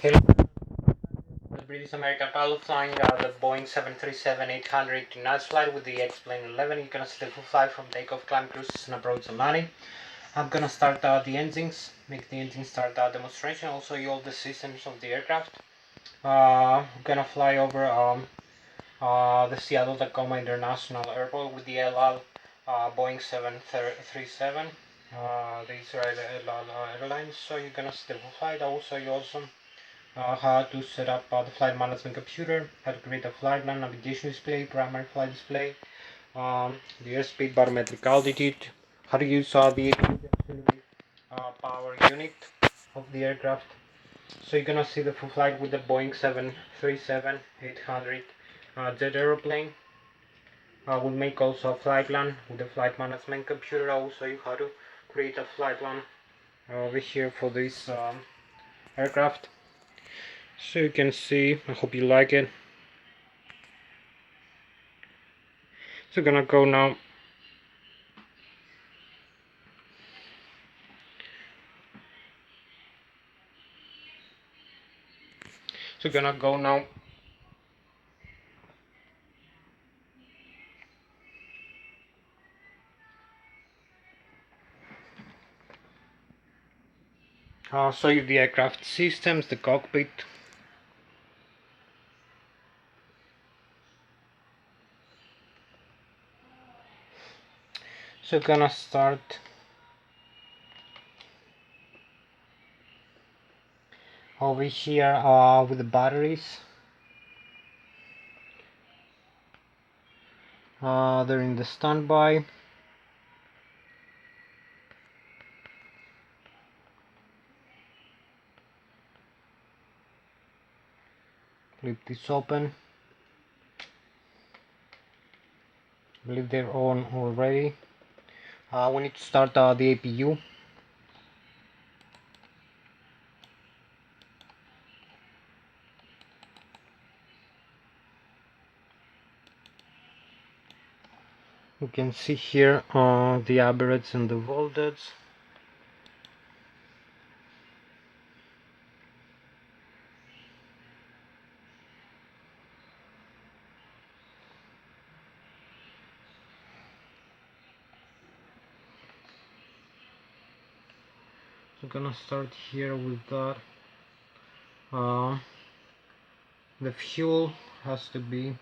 Hello, the British American pilot flying the Boeing 737-800 to night flight with the X-Plane 11. You're gonna see the full flight from takeoff, climb, cruise, and approach and landing. I'm gonna start the engines, make the engine start demonstration. Also, you all the systems of the aircraft. I'm gonna fly over the Seattle Tacoma International Airport with the LL Boeing 737. These are the LL airlines. So you're gonna see the full flight. Also, you also how to set up the flight management computer, how to create a flight plan, navigation display, primary flight display, the airspeed, barometric altitude, how to use the power unit of the aircraft. So you're gonna see the full flight with the Boeing 737-800 jet aeroplane. We'll make also a flight plan with the flight management computer. I'll show you how to create a flight plan over here for this aircraft. So you can see, I hope you like it. So gonna go now. So gonna go now. I'll show you the aircraft systems, the cockpit. So gonna start over here with the batteries. They're in the standby. Leave this open. I believe they're on already. We need to start the APU. You can see here the aberrates and the voltage. So gonna start here with that. The fuel has to be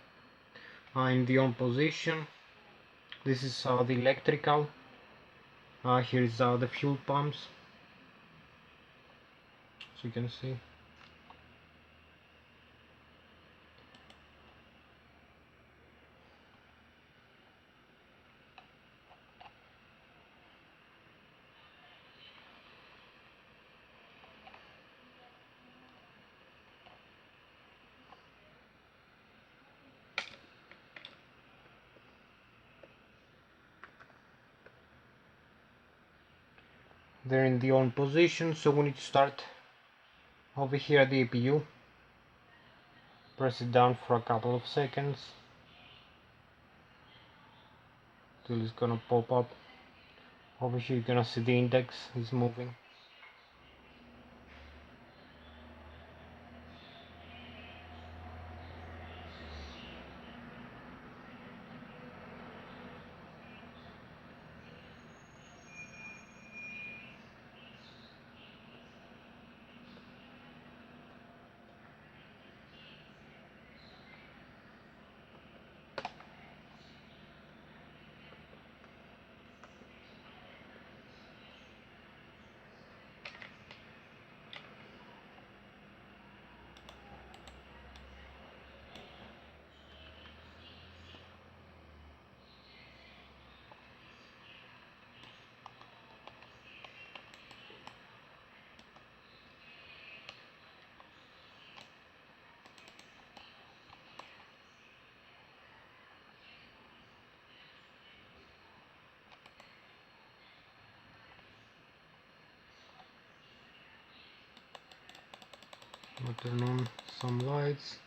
in the on position. This is the electrical. Here is the fuel pumps. So you can see. They're in the on position, so we need to start over here at the APU. Press it down for a couple of seconds till it's gonna pop up. Over here you're gonna see the index is moving. I'll turn on some lights.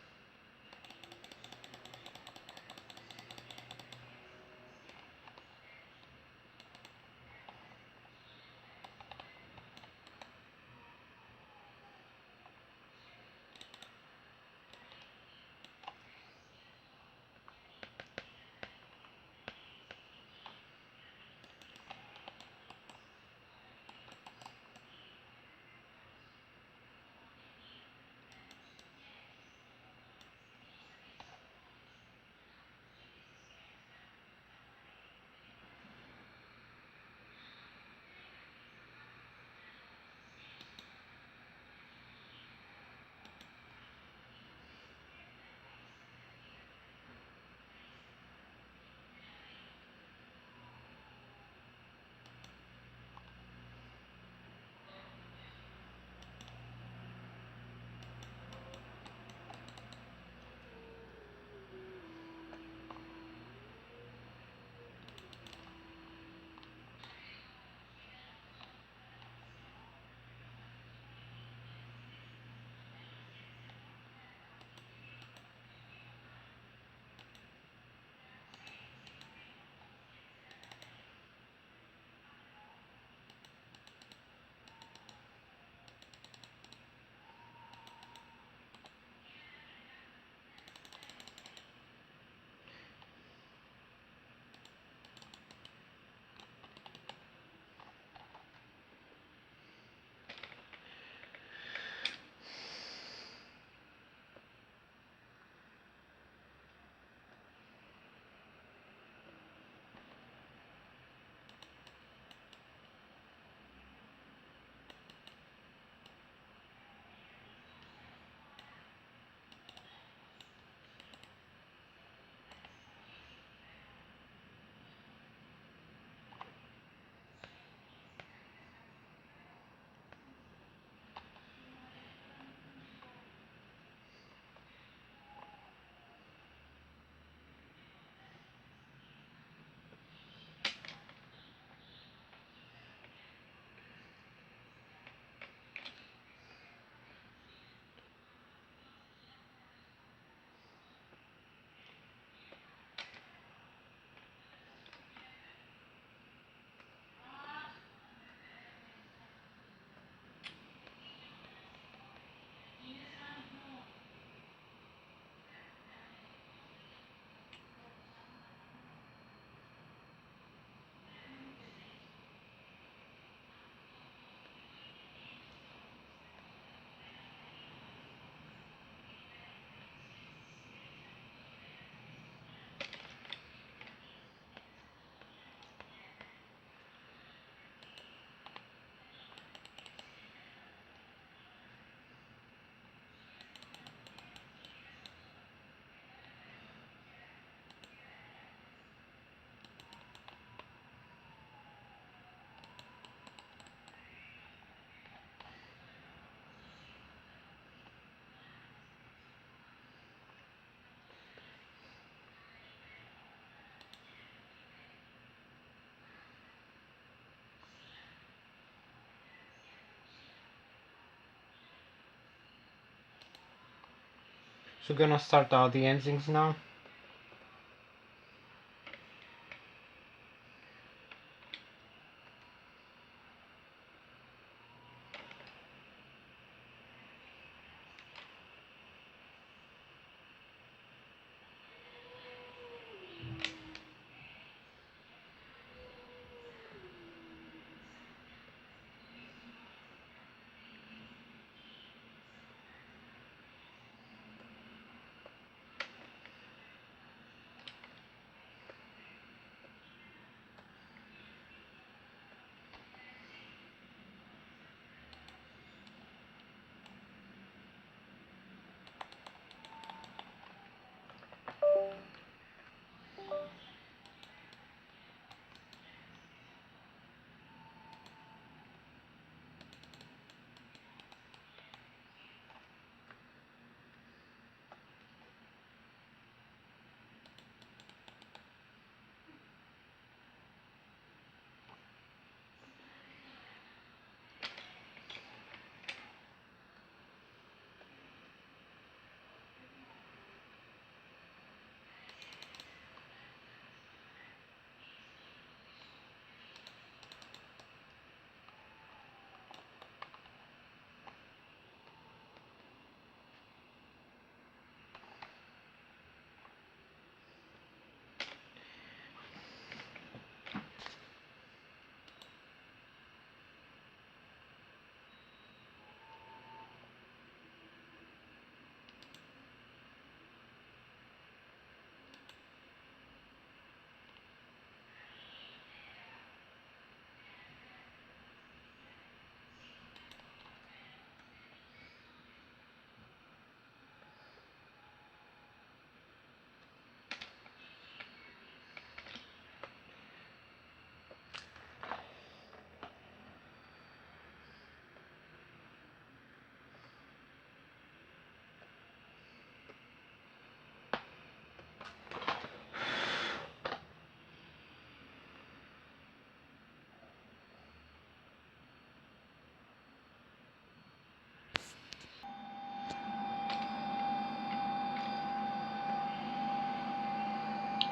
So we're gonna start the engines now.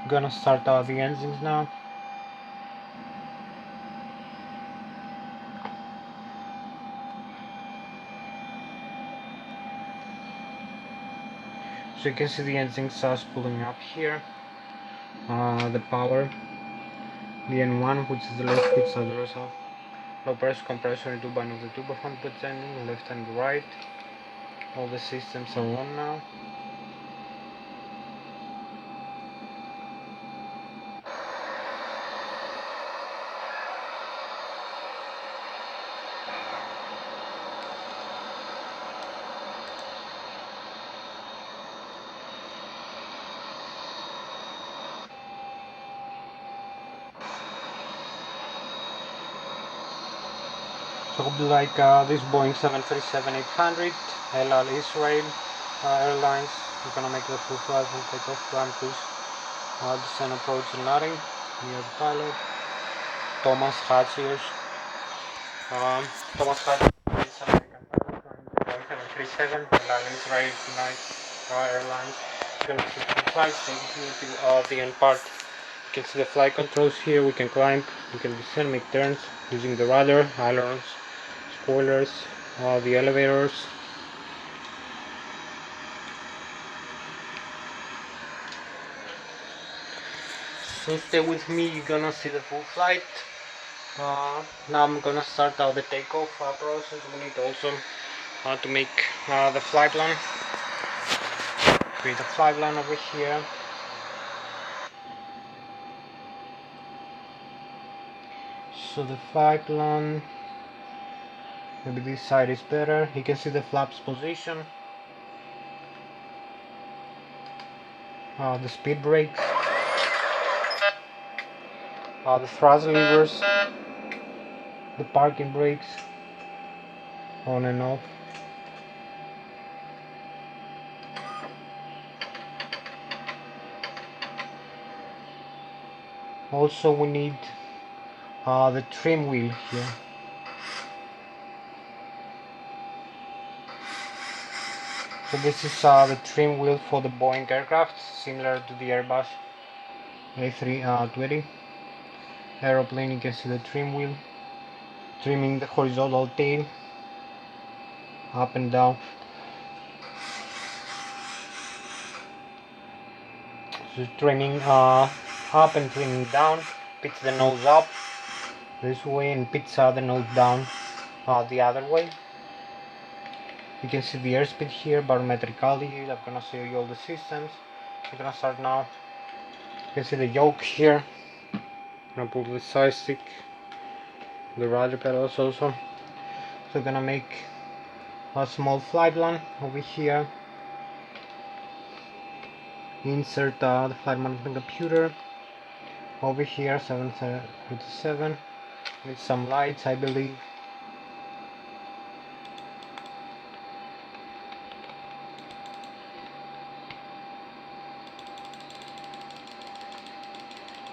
Gonna start the engines now. So you can see the engines spooling up here. The power, the N1, which is the left pitch reversal, low pressure compressor turbine of the turbofan pitch engine, left and right. All the systems are on now. So hope you like this Boeing 737-800 LL Israel Airlines. We're gonna make the full flight from takeoff, climb, cruise, descent, approach, and landing. We have the pilot, Thomas Hatsios. Thomas Hatsios is an American pilot flying the Boeing 737 LL Israel Airlines. We're gonna see the full flight, taking you to the end part. You can see the flight controls here. We can climb, we can descend, make turns using the rudder, ailerons, spoilers, the elevators. So stay with me, you're gonna see the full flight. Now I'm gonna start the takeoff process. We need also to make the flight plan. Create a flight plan over here. So the flight plan, maybe this side is better. You can see the flaps position, the speed brakes, the thrust levers, the parking brakes, on and off. Also we need the trim wheel here. So this is the trim wheel for the Boeing aircraft, similar to the Airbus A320 aeroplane. You can see the trim wheel, trimming the horizontal tail up and down. So trimming up and trimming down, pitch the nose up this way and pitch the nose down the other way. You can see the airspeed here, barometric altitude. I'm gonna show you all the systems. I'm gonna start now. You can see the yoke here. I'm gonna pull the side stick, the rudder pedals also. So I'm gonna make a small flight plan over here. Insert the flight management computer over here, 737, with some lights, I believe.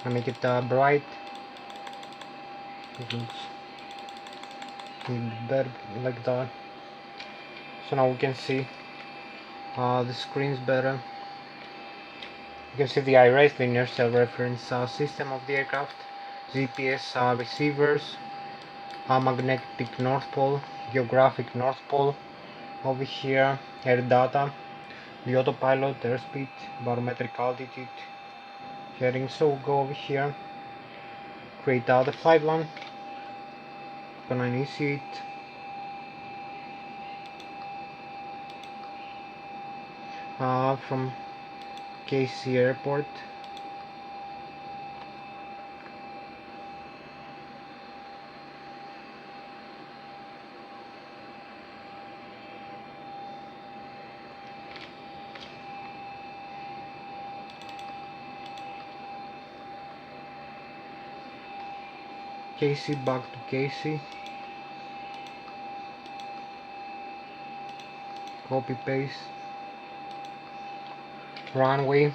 I make it bright. It looks better like that. So now we can see the screens better. You can see the IRS, the inertial reference system of the aircraft, GPS receivers, magnetic North Pole, geographic North Pole, over here air data, the autopilot, airspeed, barometric altitude, heading. So we'll go over here, create the flight plan, gonna initiate. From KC Airport. KC back to KC. Copy paste. Runway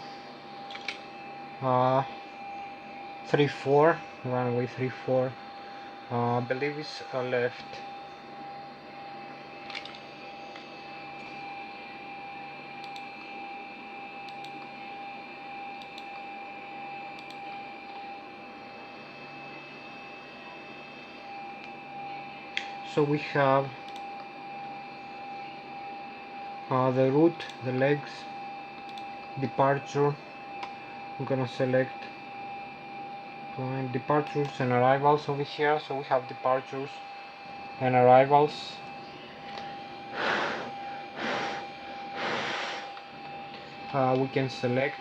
34, runway 34, I believe it's left. So we have the route, the legs, departure. I'm gonna select departures and arrivals over here. So we have departures and arrivals. We can select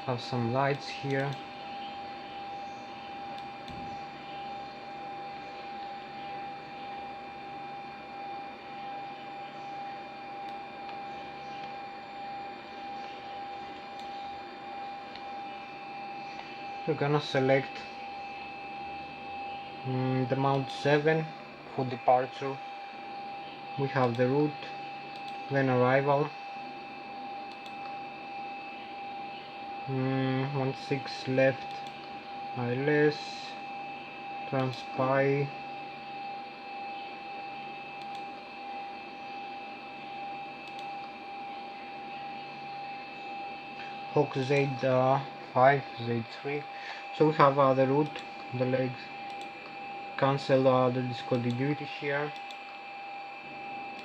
have some lights here. We're gonna select the Mount 7 for departure. We have the route, then arrival, 16 left, ILS, Transpy, Hawk Z5, Z3. So we have the route, the legs, cancel the discontinuity here,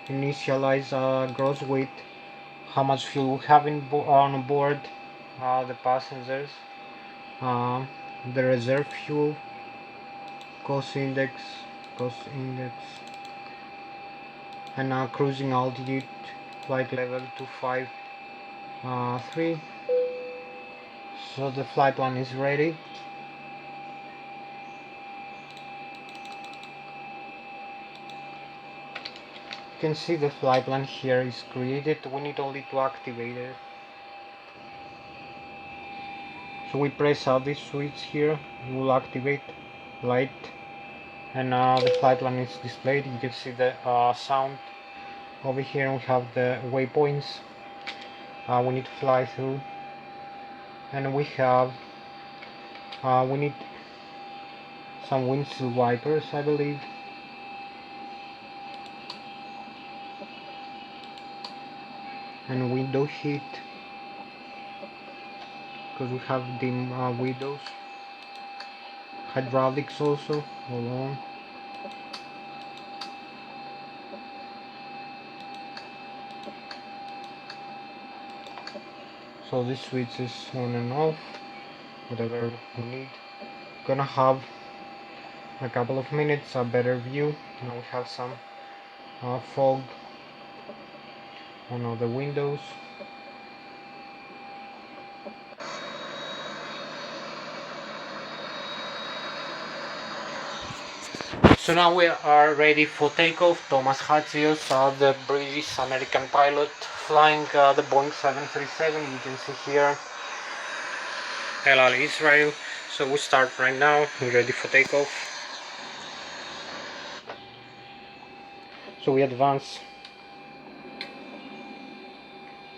initialize gross weight, how much fuel we have on board, the passengers, the reserve fuel, cost index, and cruising altitude, flight level 253. So the flight plan is ready. You can see the flight plan here is created. We need only to activate it. So we press this switch here, it will activate light, and the flight plan is displayed. You can see the sound over here. We have the waypoints we need to fly through, and we have we need some windshield wipers, I believe. and window heat, because we have dim windows. Hydraulics also, hold on. So this switch is on and off, whatever we need. Gonna have a couple of minutes a better view. Now we have some fog on all the windows. So now we are ready for takeoff. Thomas Hatsios, the British American pilot, flying the Boeing 737. You can see here El Al Israel. So we start right now. We're ready for takeoff. So we advance.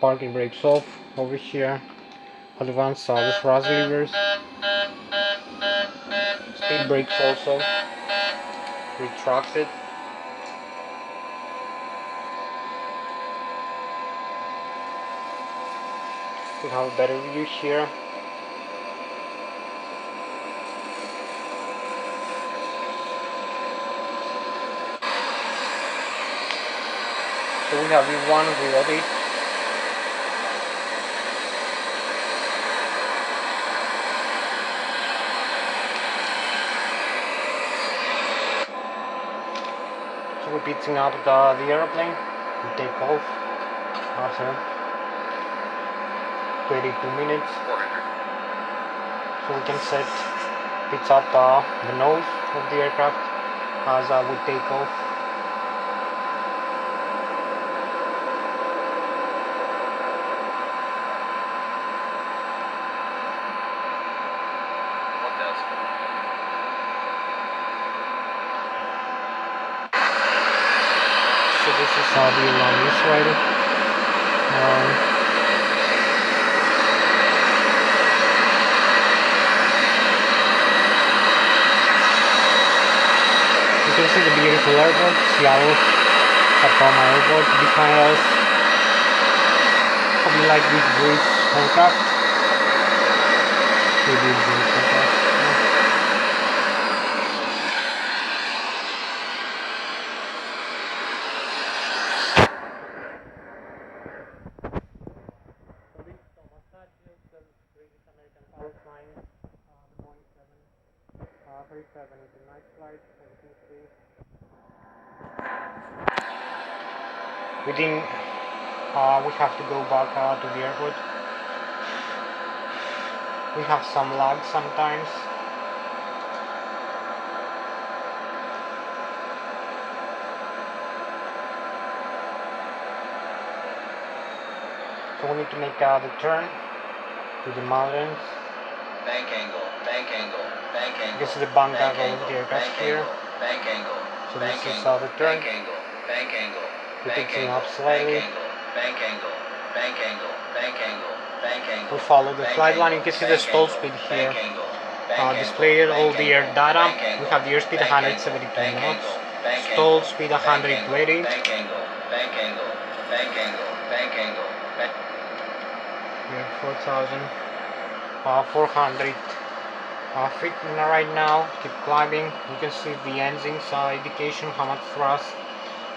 Parking brakes off over here. Advance the thrust levers. Speed brakes also retracted. We have a better view here. So we have V1 ready. So we're pitching up the airplane. We take off after 22 minutes. So we can pitch up the nose of the aircraft as we take off. So this is the Al Israel. You can see the beautiful airport, Seattle, Tacoma Airport behind us. Hope you like this British aircraft. Maybe it's British aircraft. We have to go back to the airport. We have some lag sometimes. So we need to make the turn to the mountains. Bank angle, bank angle, bank angle. This is the bank angle of the aircraft here. Bank angle. So this is the turn. Bank angle, bank angle. We're pitching up slightly. Bank angle, bank angle, bank angle, bank angle. We follow the flight line. You can see the stall speed here. Displayed all the air data. We have the airspeed 172 knots. Stall speed 120. Bank angle, bank angle, bank angle, bank angle. We have 4,400 feet right now. Keep climbing. You can see the engines indication how much thrust.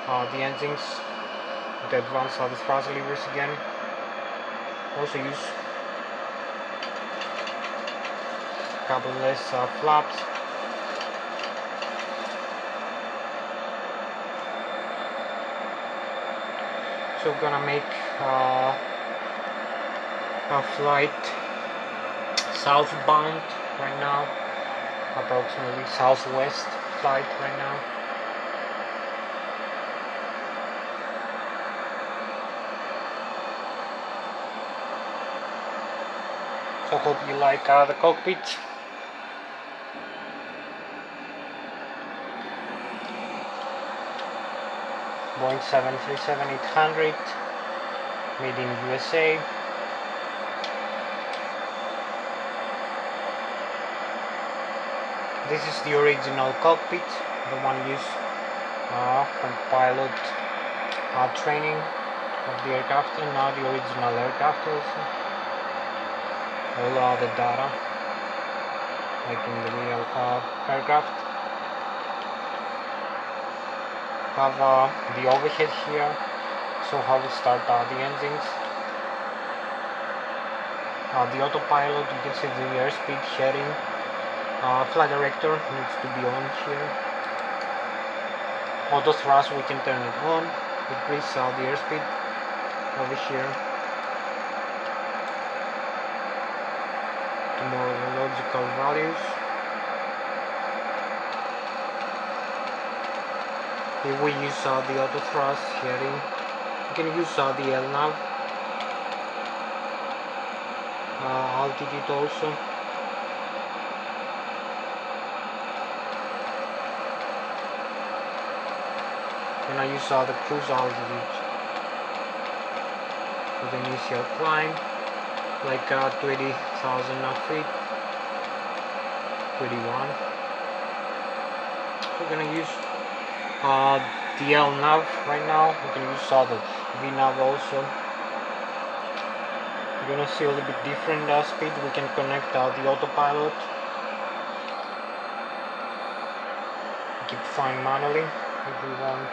The engines. The advance the thrust levers again. Also use a couple less flaps. So we're gonna make a flight southbound right now, approximately southwest flight right now. So hope you like the cockpit. Boeing 737-800, made in USA. This is the original cockpit, the one used from pilot training. of the aircraft, and now the original aircraft also. All the data, like in the real aircraft. Have the overhead here, so how we start the engines. The autopilot, you can see the airspeed heading. Flight director needs to be on here. Auto thrust, we can turn it on. Increase the airspeed over here to more logical values. If we use the auto thrust heading, you can use the LNAV altitude also. And I use the cruise altitude for the initial climb, like 20,000 feet, 21. We're gonna use the LNAV right now. We can use the VNAV also. We're gonna see a little bit different speed. We can connect the autopilot. Keep flying manually if we want.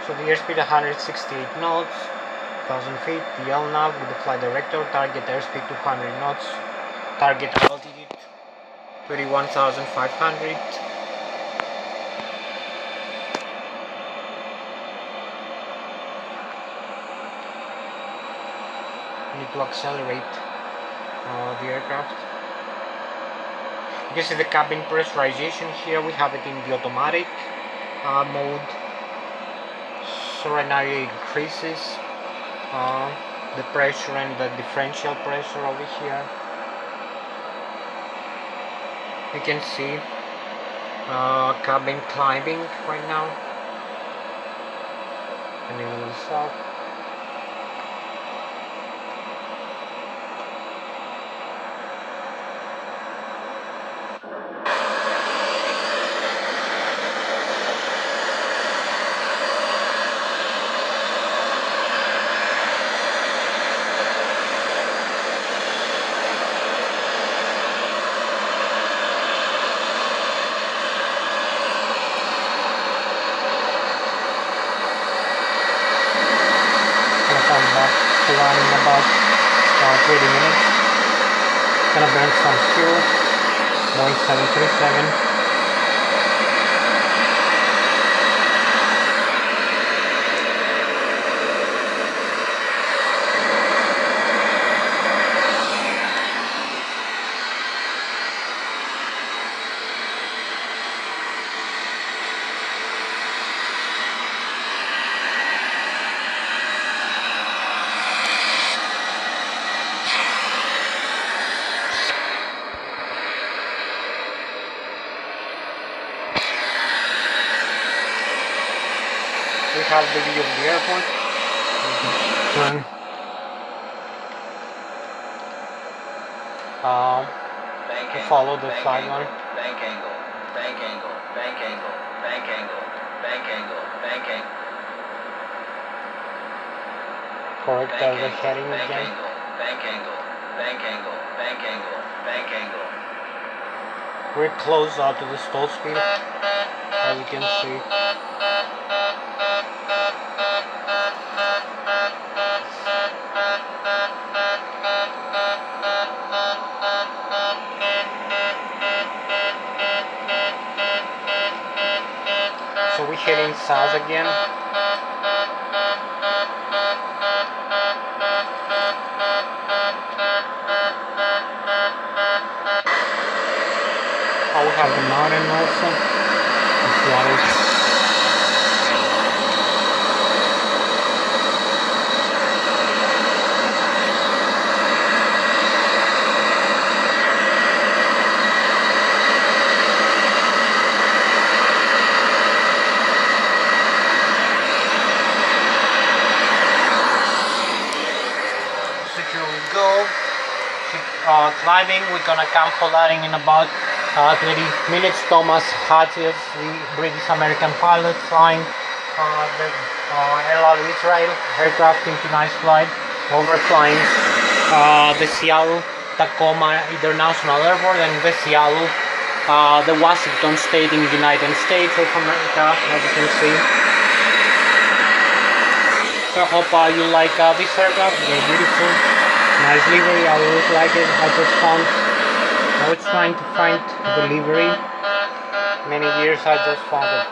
So the airspeed 168 knots, 1000 feet. The LNAV with the flight director, target airspeed 200 knots, target altitude 31,500. Need to accelerate the aircraft. You can see the cabin pressurization here. We have it in the automatic mode. So right now it increases the pressure and the differential pressure over here. You can see cabin climbing right now, and it will stop. Flying in about 30 minutes. Gonna burn some fuel. Boeing 737. We have the view of the airport. Turn. To follow the flight line. Bank angle, bank angle, bank angle, bank angle, bank angle, bank angle. Correct the heading bank again. Angle, bank angle, bank angle, bank angle, bank angle. We're close to the stall speed, as you can see. So we're heading south again. We have the mountain also, the slopes. So here we go. climbing. We're gonna come for landing in about 20 minutes. Thomas Hatsios, the British American pilot, flying the El Al Israel aircraft into nice flight, overflying the Seattle Tacoma International Airport and the Seattle, the Washington State in the United States of America, as you can see. So I hope you like this aircraft. Very beautiful, nice livery. I always like it. I was trying to find the livery. Many years I just found it,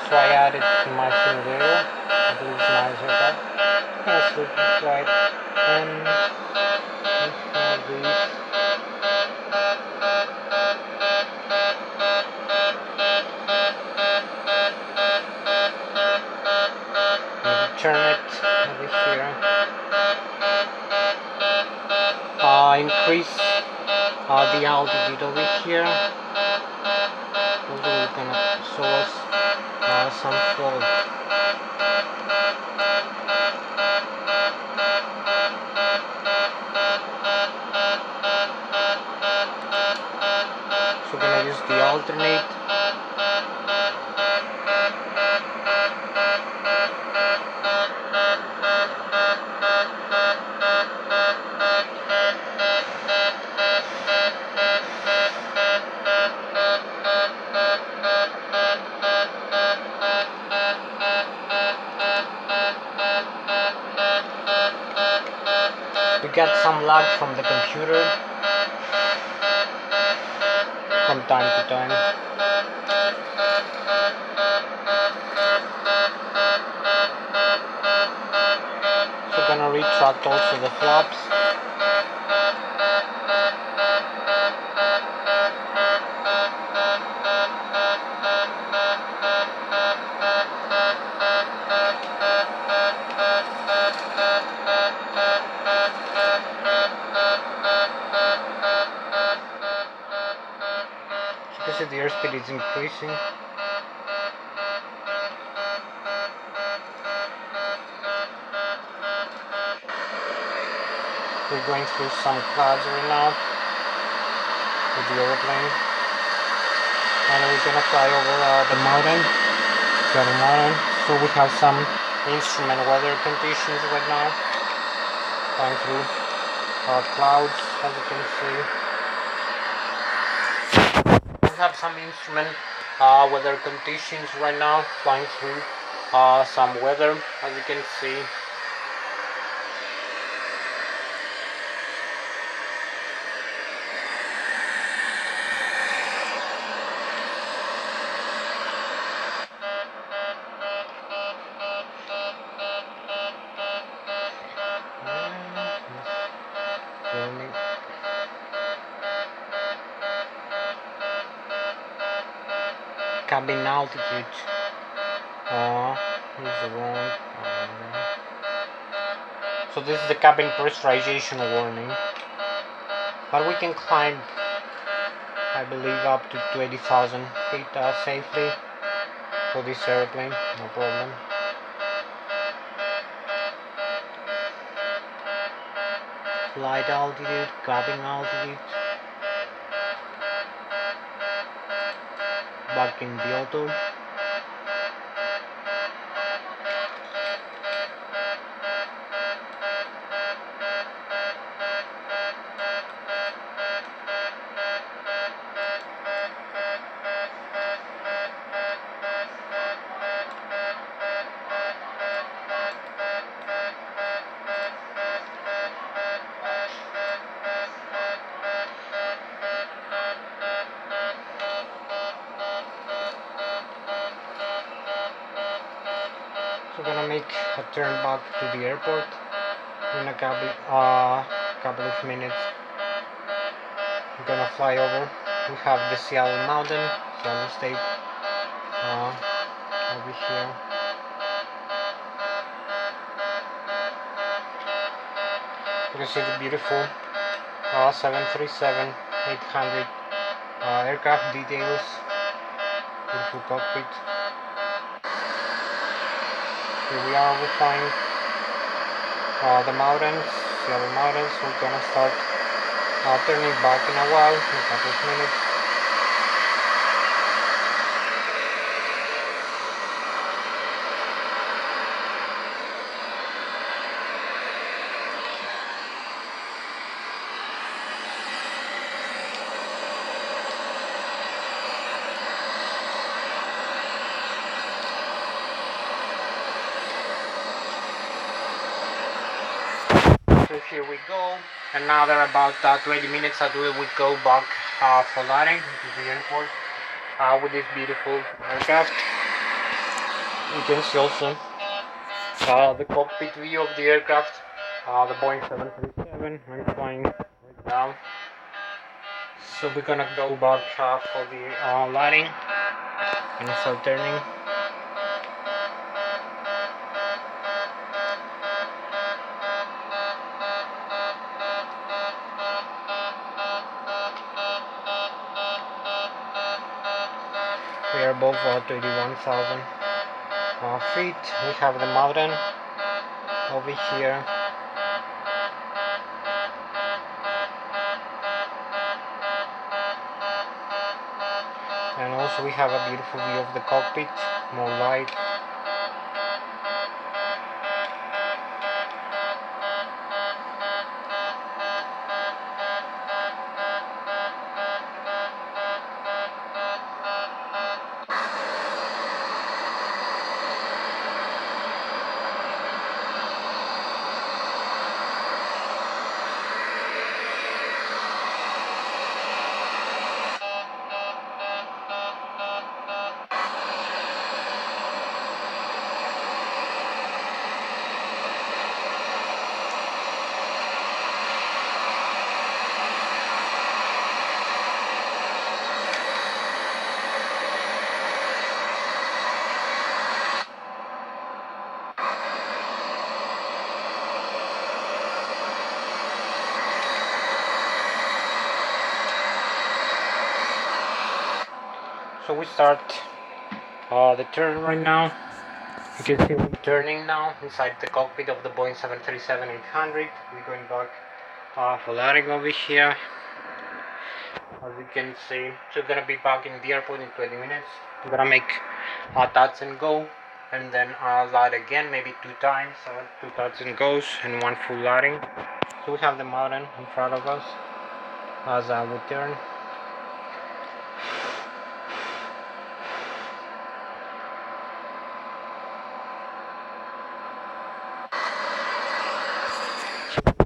so I added to my simulator. I believe it's nice aircraft. Yes, looks right. And we have these. Turn it over here. Increase the altitude over here. Also, we're gonna show us some fall. So we're gonna use the alternate. We get some lag from the computer from time to time. So we're gonna retract also the flaps. So the airspeed is increasing. We're going through some clouds right now with the airplane, and we're gonna fly over the mountain. So we have some instrument weather conditions right now, flying through clouds, as you can see. We have some instrument weather conditions right now, flying through some weather, as you can see. Cabin altitude. Here's the wrong. So this is the cabin pressurization warning. But we can climb, I believe, up to 20,000 feet safely for this airplane, no problem. Flight altitude, cabin altitude. Back in the auto. So we're gonna make a turn back to the airport in a couple of minutes. We're gonna fly over. We have the Seattle Mountain, Seattle State, over here. You can see the beautiful 737-800 aircraft details. Beautiful cockpit. Here we are, we're flying the mountains, Seattle Mountains. We're gonna start turning back in a while, in a couple of minutes. So here we go. Another about 20 minutes until we go back for landing to the airport with this beautiful aircraft. You can see also the cockpit view of the aircraft, the Boeing 737. I'm flying right now. So we're gonna go back for the landing and start turning. We are above 21,000 feet. We have the mountain over here. And also we have a beautiful view of the cockpit, more light. So we start the turn right now. You can see we're turning now inside the cockpit of the Boeing 737-800. We're going back for landing over here. As you can see, so we're gonna be back in the airport in 20 minutes. I'm gonna make touch and go, and then land again, maybe 2 times, 2 touch and goes, and 1 full landing. So we have the mountain in front of us as we turn.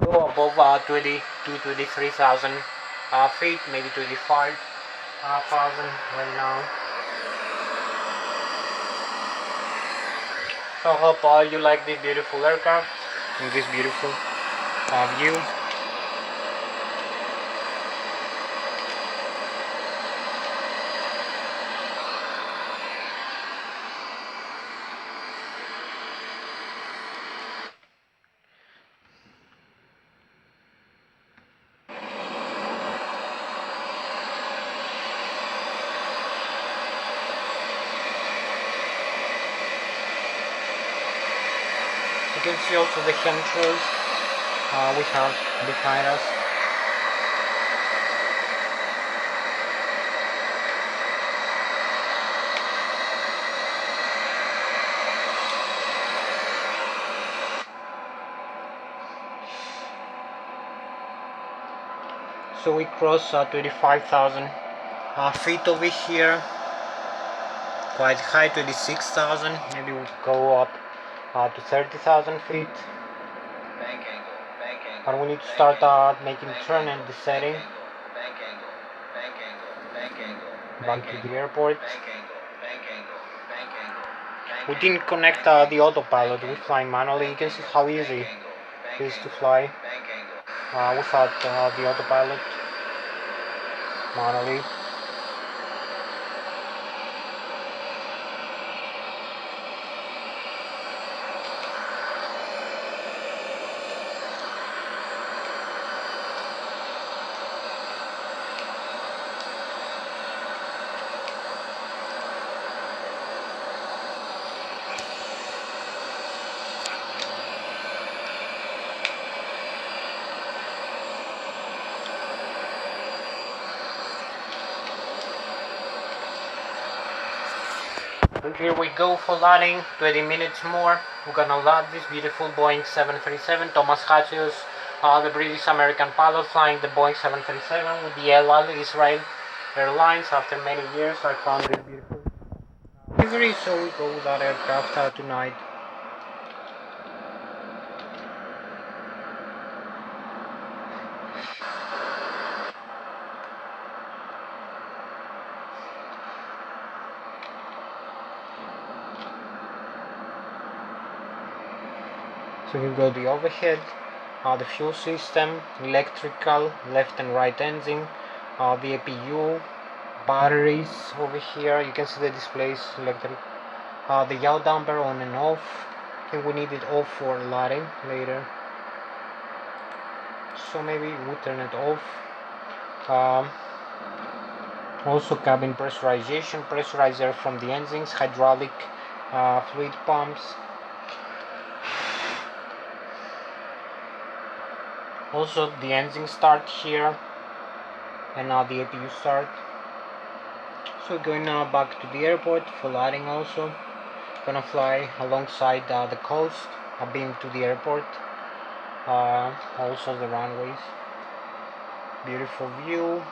Go above 23,000 feet, maybe 25,000 right now. So I hope you like this beautiful aircraft and this beautiful view. You can see also the chemtrails we have behind us. So we cross 25,000 feet over here, quite high, 26,000. Maybe we'll go up to 30,000 feet. Bank angle, bank angle. And we need to start making turn and desetting Bank angle, bank angle, bank angle. back to the airport. Bank angle, bank angle, bank angle. We didn't connect the autopilot. We fly manually. You can see how easy it is to fly without the autopilot manually. And here we go for landing, 20 minutes more. We're gonna land this beautiful Boeing 737, Thomas Hatsios, the British American pilot flying the Boeing 737 with the El Al Israel Airlines. After many years I found this beautiful delivery, so we go with that aircraft tonight. So here go the overhead, the fuel system, electrical, left and right engine, the APU, batteries over here. You can see the displays, electric, the yaw damper on and off. I think we need it off for lighting later, so maybe we'll turn it off. Also cabin pressurization, pressurizer from the engines, hydraulic fluid pumps. Also the engine start here, and now the APU start. So going now back to the airport for landing. Also gonna fly alongside the coast, beam to the airport, also the runways. Beautiful view.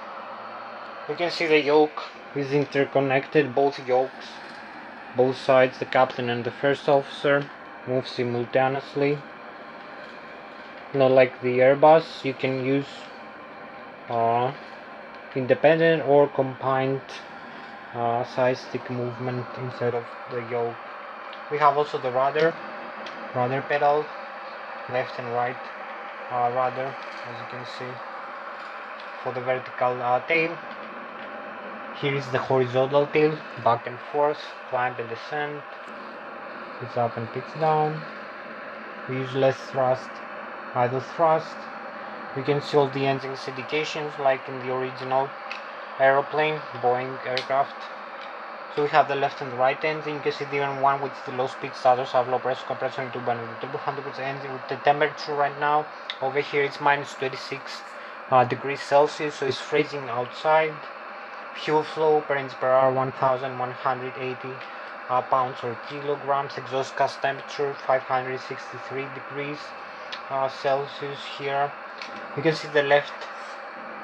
You can see the yoke is interconnected, both yokes, both sides, the captain and the first officer move simultaneously. Not like the Airbus, you can use independent or combined side stick movement inside of the yoke. We have also the rudder pedal, left and right rudder, as you can see, for the vertical tail. Here is the horizontal tail, back and forth, climb and descend, pitch up and pitch down. We use less thrust, idle thrust. You can see all the engine indications like in the original aeroplane, Boeing aircraft. So we have the left and the right engine. You can see the one with the low speed status, have low pressure compression tube and the turbo 100% engine. With the temperature right now over here it's minus 26 degrees Celsius, so it's freezing outside. Fuel flow per inch per hour 1180 pounds or kilograms. Exhaust gas temperature 563 degrees Celsius here. You can see the left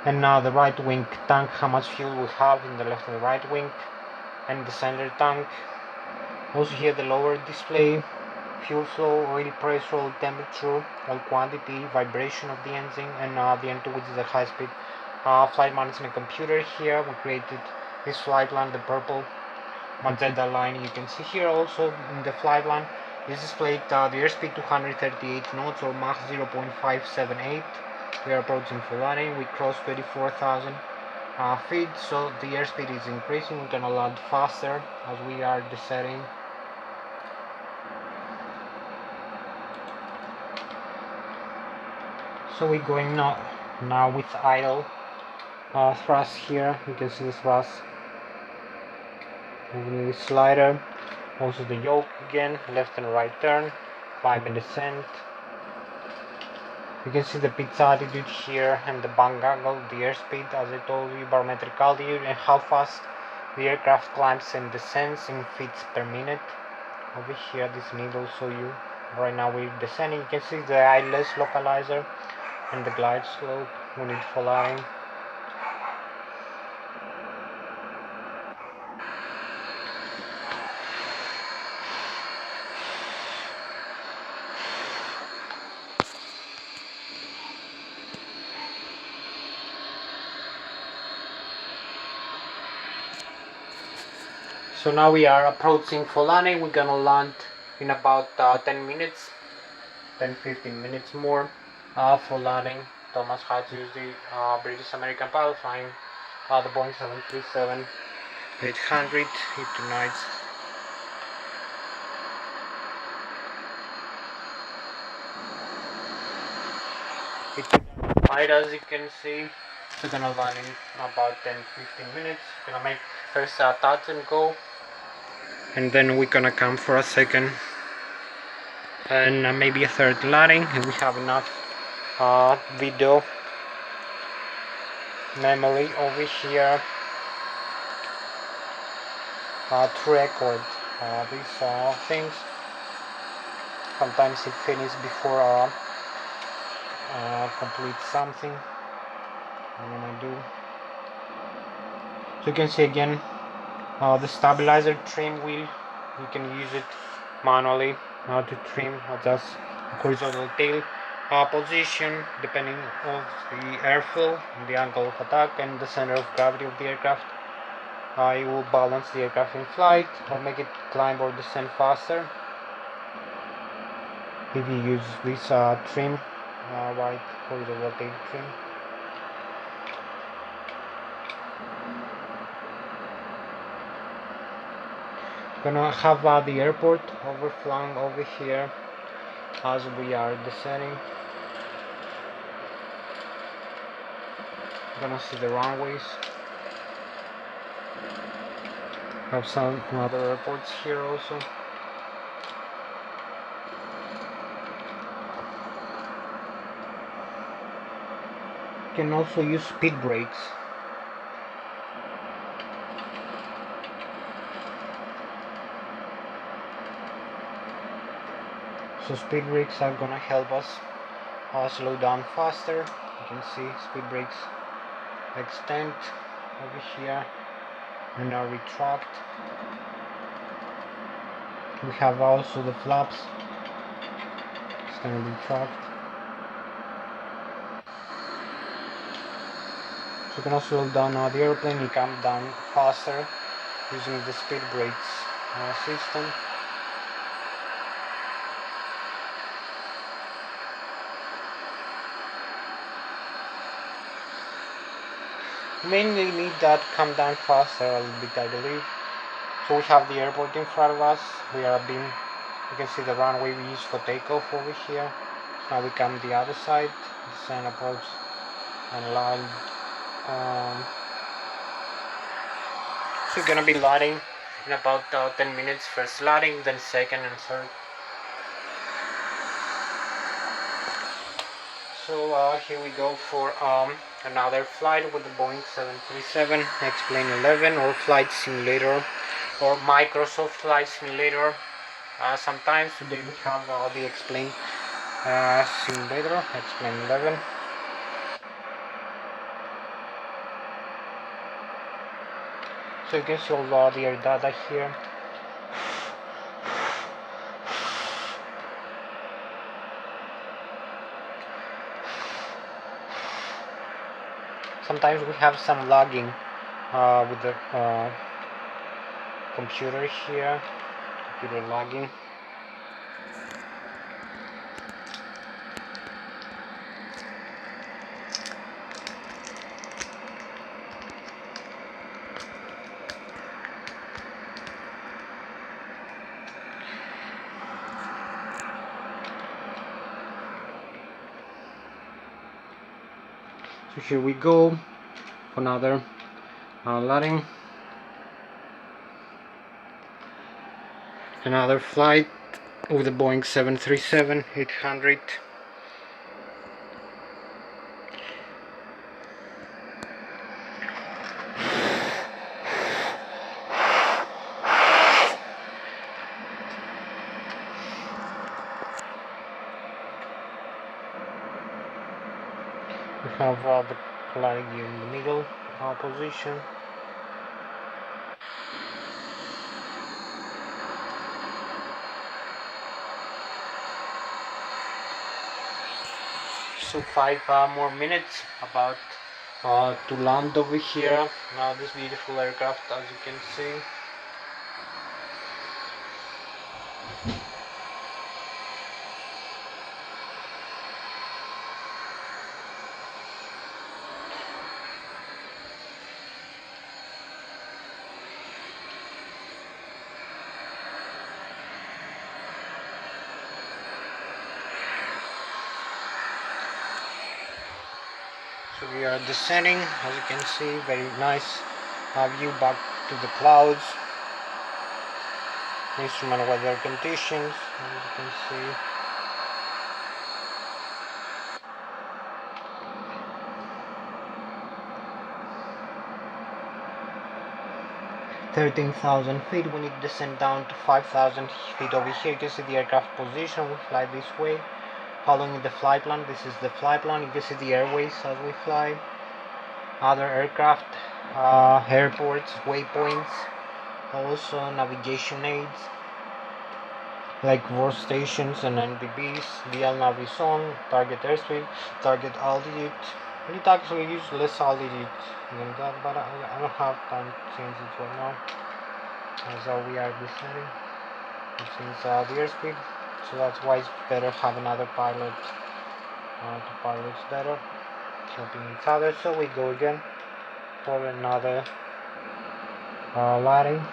and now the right wing tank, how much fuel we have in the left and the right wing, and the center tank. Also here the lower display, fuel flow, oil pressure, oil temperature, oil quantity, vibration of the engine, and the N2, which is the high speed flight management computer. Here we created this flight plan, the purple magenta line. You can see here also in the flight plan is displayed the airspeed 238 knots or Mach 0.578. We are approaching full landing. We crossed 24,000 feet, so the airspeed is increasing. We're gonna land faster as we are descending. So we're going now with idle thrust here. You can see the thrust moving the slider. Also the yoke again, left and right turn, climb and descent. You can see the pitch altitude here and the bank angle, the airspeed, as I told you, barometric altitude, and how fast the aircraft climbs and descends in feet per minute. Over here this needle show you. Right now we're descending. You can see the ILS localizer and the glide slope. We need flying. So now we are approaching for landing. We're gonna land in about 10 minutes, 10-15 minutes more for landing. Thomas Hatsios, the British American pilot flying the Boeing 737-800 tonight. Tonight, as you can see, we're gonna land in about 10-15 minutes. Gonna make first touch and go, and then we're gonna come for a second and maybe a third landing, and we have enough video memory over here to record these things. Sometimes it finishes before complete something I'm gonna do. So you can see again the stabilizer trim wheel. You can use it manually to trim, adjust horizontal tail position depending on the airflow, the angle of attack, and the center of gravity of the aircraft. It will balance the aircraft in flight or make it climb or descend faster if you use this trim, right horizontal tail trim. Gonna have the airport overflying over here as we are descending. Gonna see the runways. Have some other airports here also. You can also use speed brakes. So speed brakes are gonna help us slow down faster. You can see speed brakes extend over here and now retract. We have also the flaps extend and retract. So you can also slow down the airplane. You come down faster using the speed brakes system. Mainly need that come down faster a little bit, I believe. So we have the airport in front of us. We are being, you can see the runway we use for takeoff over here. So now we come the other side, descend, approach, and land. So we're gonna be landing in about 10 minutes. First landing, then second and third. So here we go for another flight with the Boeing 737, X-Plane 11, or Flight Simulator, or Microsoft Flight Simulator. Sometimes today we have the X-Plane Simulator, X-Plane 11. So you can see all the air data here. Sometimes we have some lagging with the computer here, computer lagging. So here we go for another landing. Another flight with the Boeing 737-800. We have the flag in the middle position. So 5 more minutes about to land over here. Now this beautiful aircraft, as you can see. So we are descending, as you can see, very nice view back to the clouds. Instrument weather conditions, as you can see. 13,000 feet. We need to descend down to 5,000 feet over here. You can see the aircraft position. We fly this way, following the flight plan. This is the flight plan. You can see the airways as we fly. Other aircraft, airports, waypoints, also navigation aids like work stations and NBBs, DL Navi zone, target airspeed, target altitude. We need to actually use less altitude than that, but I don't have time to change it right now. As we are descending, it seems the airspeed, so that's why it's better have another pilot. The pilot's better, helping each other. So we go again for another landing.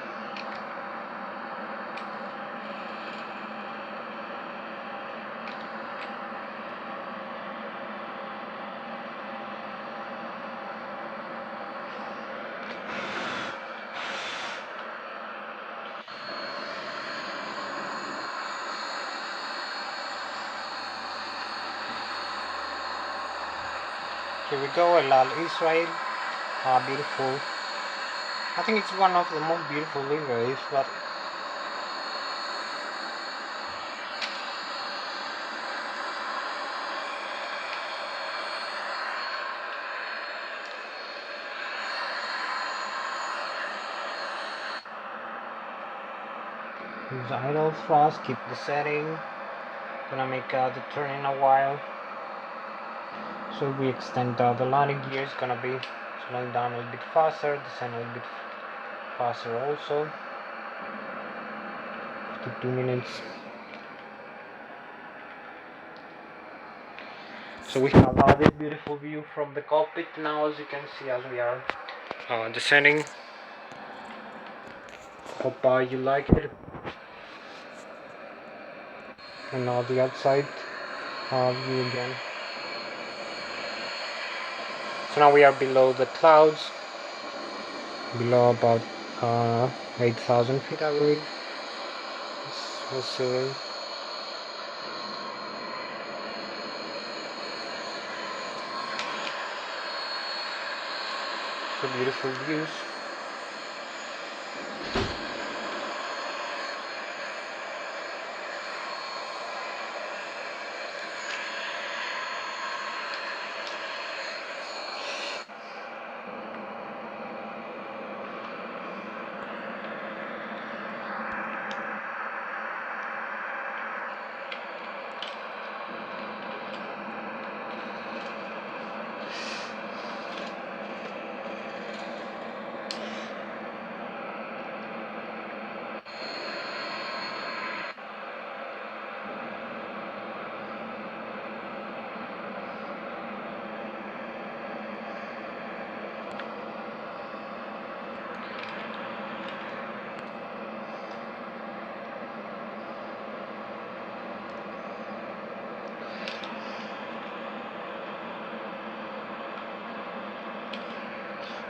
Here we go, El Al Israel, beautiful. I think it's one of the most beautiful liveries, but use idle thrust, keep the setting. Gonna make the turn in a while. So we extend the landing gear, it's gonna be slowing down a little bit faster, descend a little bit faster also. 52 minutes. So we have this beautiful view from the cockpit now, as you can see, as we are descending. Hope you like it. And now the outside view again. So now we are below the clouds, below about 8,000 feet, I believe. We'll see. So beautiful views.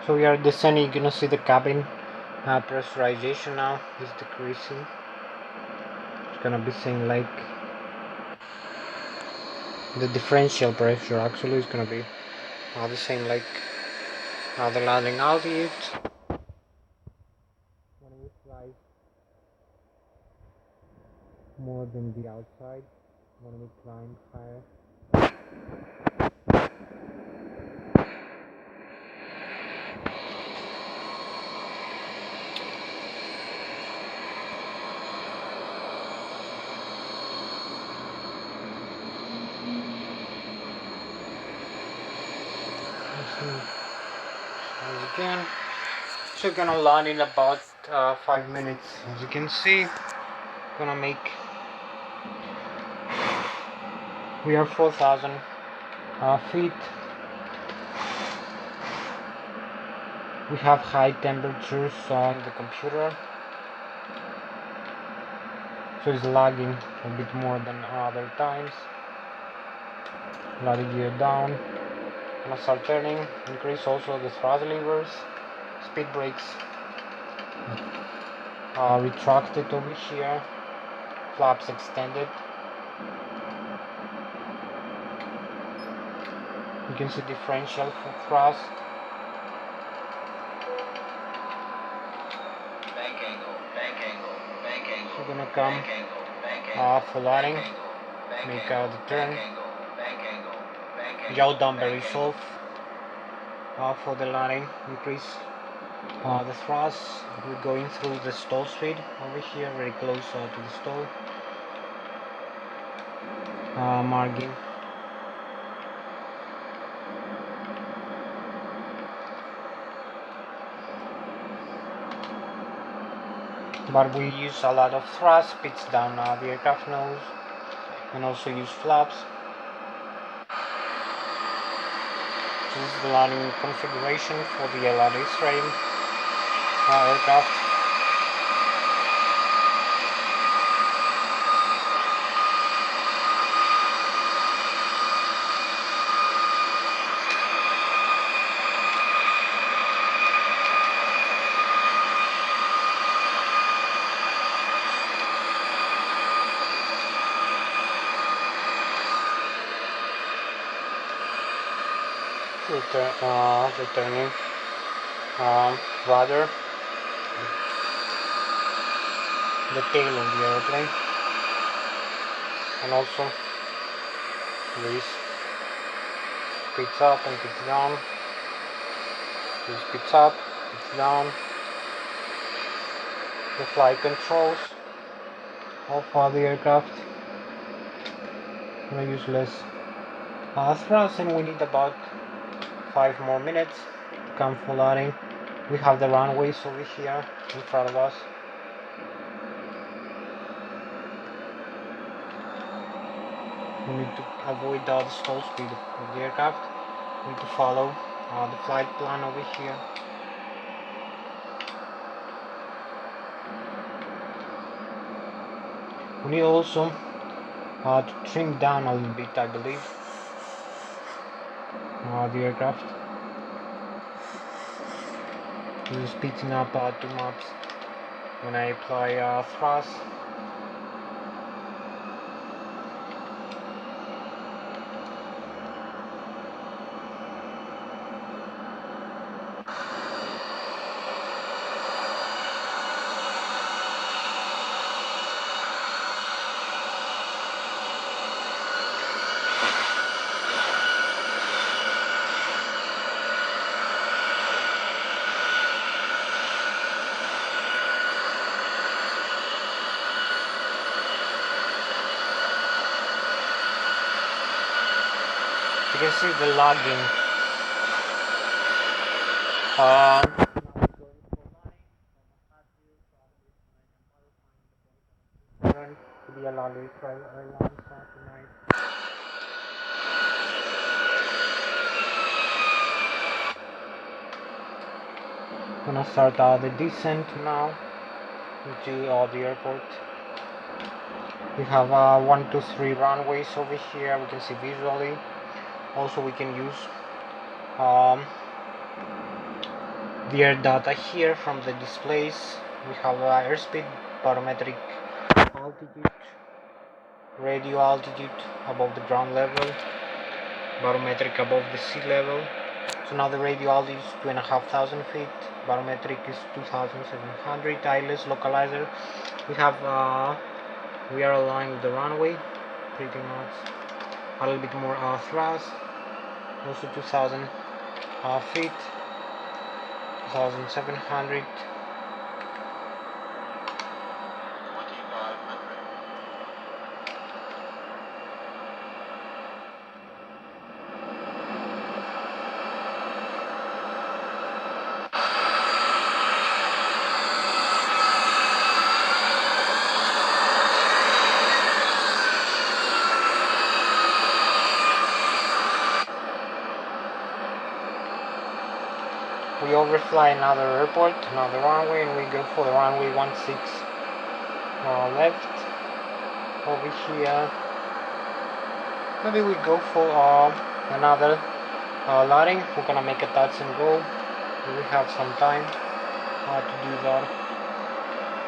So we are descending, you're gonna see the cabin pressurization now is decreasing. It's gonna be saying like the differential pressure actually is gonna be the same like the landing altitude. When we fly more than the outside, when we climb higher. Again, so gonna land in about 5 minutes. As you can see, gonna make, we are 4,000 feet. We have high temperatures on the computer, so it's lagging a bit more than other times. Landing gear down. Gonna start turning, increase also the throttle levers, speed brakes retracted over here, flaps extended. You can see differential for thrust. we're gonna come for landing, make the turn, yaw down very soft for the landing, increase the thrust. We're going through the stall speed over here, very close to the stall, margin. But we use a lot of thrust, pitch down the aircraft nose, and also use flaps. This is the landing configuration for the LRA frame aircraft. Returning rudder, the tail of the airplane, and also this speeds up and speeds down, this speeds up, speeds down, the flight controls of the aircraft. I'm gonna use less thrust, and we need about 5 more minutes to come full landing. We have the runways over here in front of us. We need to avoid the stall speed of the aircraft. We need to follow the flight plan over here. We need also to trim down a little bit, I believe, the aircraft. This is speeding up too much when I apply thrust. You can see the lagging. To be allowed to try airlines tonight. Gonna start the descent now into the airport. We have 1, 2, 3 runways over here. We can see visually. Also, we can use the air data here from the displays. We have airspeed, barometric altitude, radio altitude above the ground level, barometric above the sea level. So now the radio altitude is 2,500 feet, barometric is 2,700, ILS localizer. We are aligned with the runway, pretty much. A little bit more thrust, also 2,000 feet, 2,700. We overfly another airport, another runway, and we go for the runway 16 left over here. Maybe we go for another landing. We're gonna make a touch and go. We have some time to do that.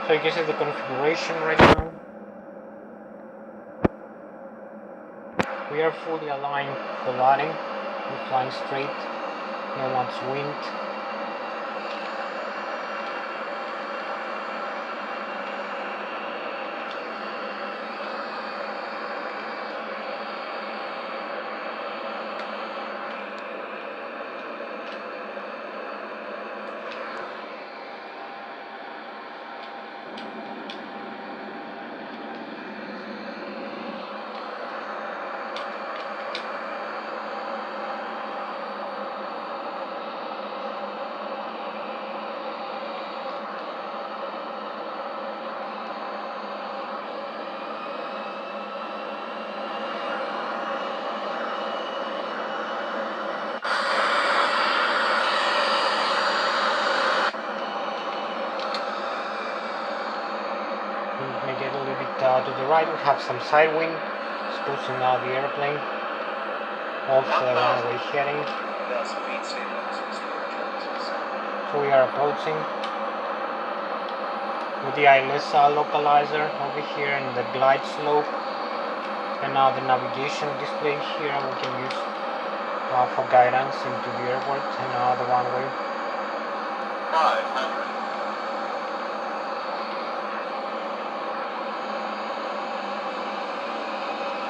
So you can see the configuration right now. We are fully aligned for landing. We're flying straight, no much wind. Make it a little bit to the right. We have some side wind, exposing the airplane off the runway heading. So we are approaching with the ILS localizer over here in the glide slope, and now the navigation display here we can use for guidance into the airport and the runway. 500.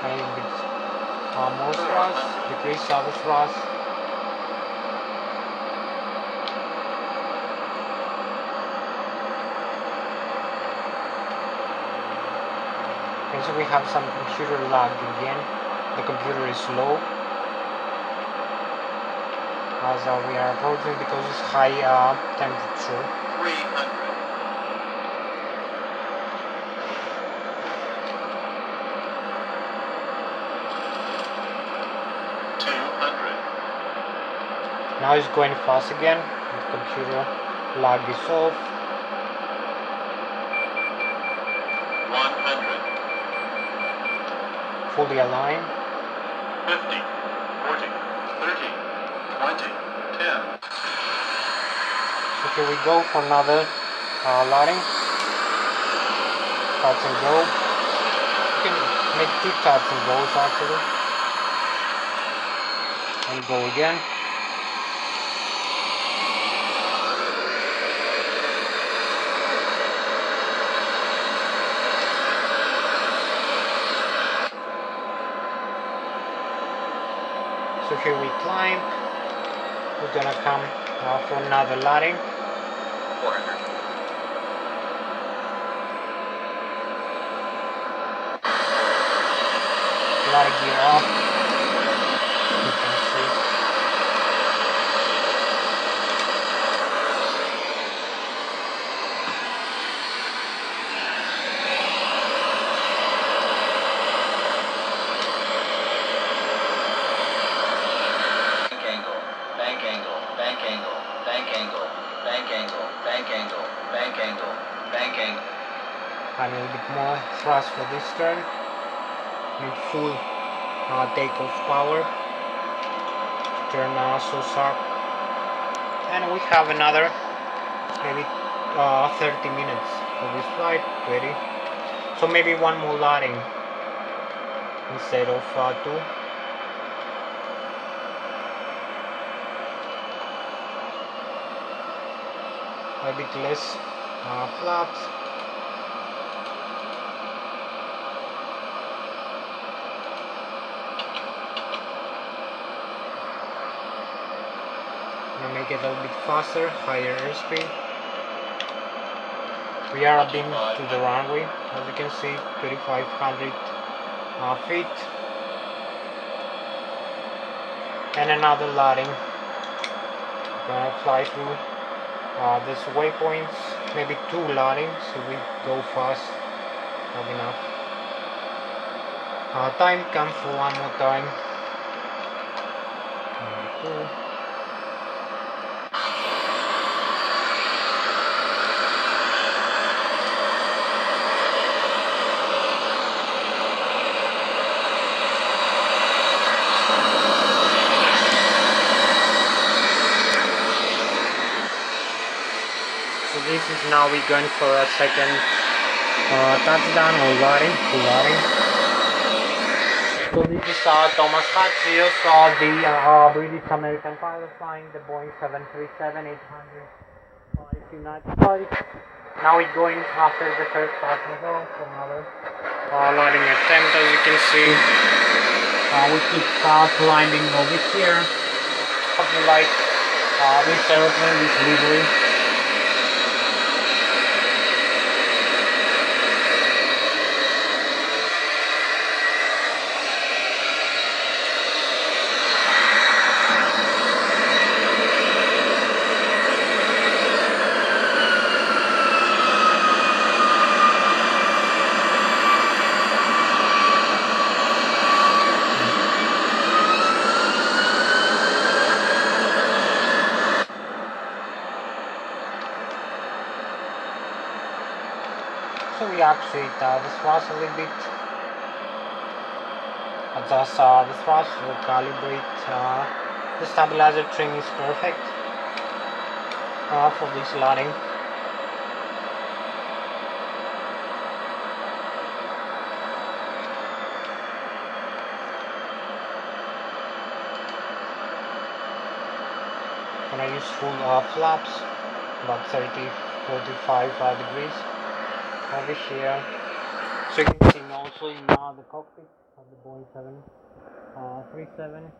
A little bit more thrust, decrease the thrust. Okay, so we have some computer lag again. The computer is slow as we are approaching because it's high temperature. 300. 200. Now it's going fast again. The computer lag is off. 100. Fully aligned. 50. 40. 30. 20. 10. So here we go for another loading. Touch and go. You can make 2 touch and goes actually. And go again. So here we climb. We're gonna come for another landing. 400. Landing gear off. You can see. Bank angle, bank angle, bank angle, bank angle, bank angle, bank angle, bank angle. And a little bit more thrust for this turn. With full takeoff power. Turn so sharp. And we have another maybe 30 minutes for this flight. Ready. So maybe one more landing instead of 2. A bit less flaps. Gonna make it a little bit faster, higher airspeed. We are beam to the runway, as you can see, 3,500 feet. And another landing. Gonna fly through this waypoints, maybe 2 landings, so we go fast, not enough. Time come for one more time. Maybe 2. So this is now we're going for a second touchdown or landing, full landing. So this is Thomas Hatsios, the British American pilot flying the Boeing 737-800 United States. Now we're going after the first touch and go for another landing attempt. As you can see, we keep climbing over here. Something like this airplane, this livery. So we actuate the thrust a little bit, adjust the thrust, calibrate. The stabilizer trim is perfect for this landing. Gonna use full flaps, about 30-45 degrees over here. So you can see also in the cockpit of the Boeing 737.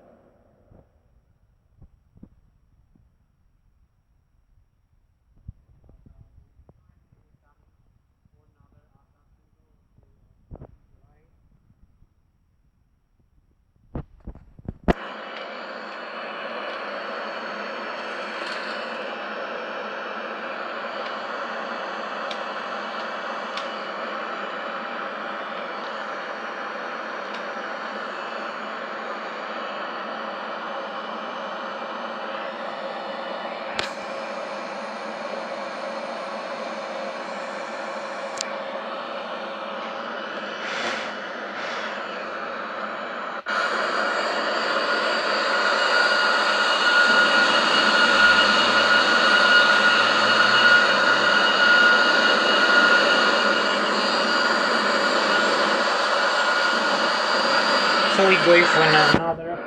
So we go for another